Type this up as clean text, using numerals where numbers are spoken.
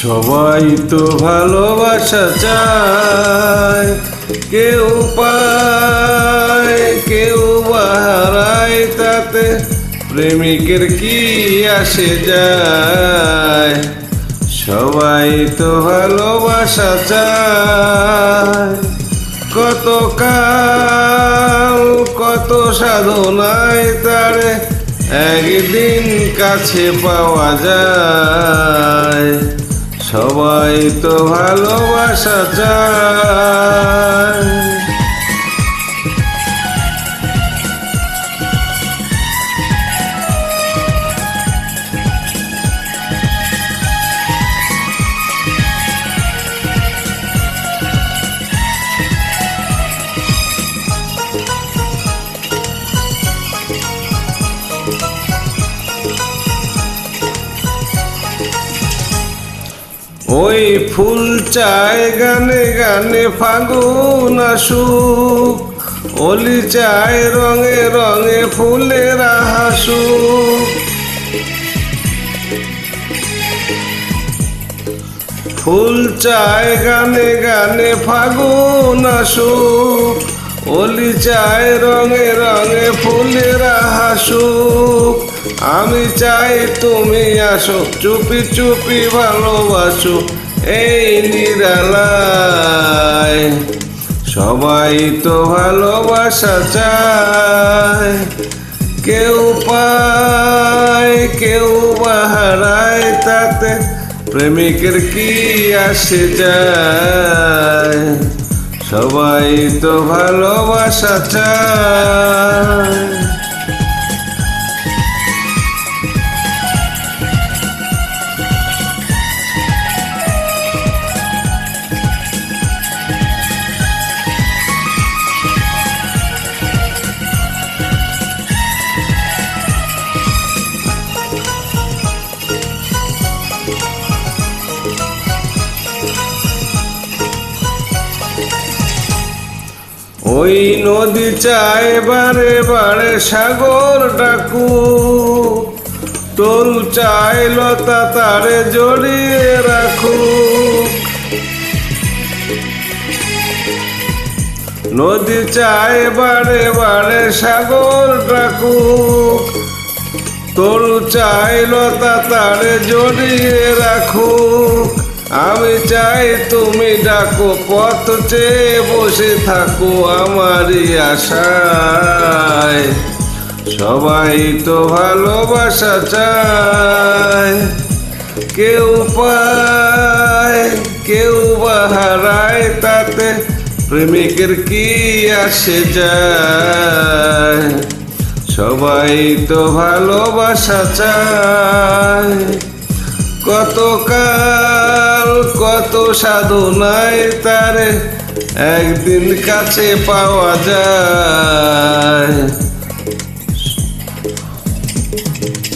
সবাই তো ভালোবাসা চায়, কেউ পায় কেউ বা হারায়, তাতে প্রেমিকের কি আসে যায়। সবাই তো ভালোবাসা চায়, কত কাল কত সাধনায় তারে একদিন কাছে পাওয়া যায়। সবাই তো ভালোবাসা চায়। ওই ফুল চায় গানে গানে ফাগুন আসুক, অলি চায় রঙে রঙে ফুলের হাসুক। ফুল চায় গানে গানে ফাগুন আসুক, অলি চায় রঙে রঙে ফুলের হাসুক। আমি চাই তুমি আসো, চুপি চুপি ভালোবাসো এই নিরালায়। সবাই তো ভালোবাসা চায়, কেউ পায় কেউ বা হারায়, তাতে প্রেমিকের কি আসে যায়। সবাই তো ভালোবাসা চায়। ওই নদী চায় বারে বারে সাগর ডাকু, তরু চায় লতা তারে জড়িয়ে রাখু। নদী চায় বারে বারে সাগর ডাকু, তরু চায় লতা তারে জড়িয়ে রাখু। আমি চাই তুমি ডাকো, পথ চেয়ে বসে থাকো আমারই আশায়। সবাই তো ভালোবাসা চায়, কেউ পায় কেউ বা হারায়, তাতে প্রেমিকের কি আসে যায়। সবাই তো ভালোবাসা চায়, কত কাল কত সাধনায় তারে একদিন কাছে পাওয়া যায়।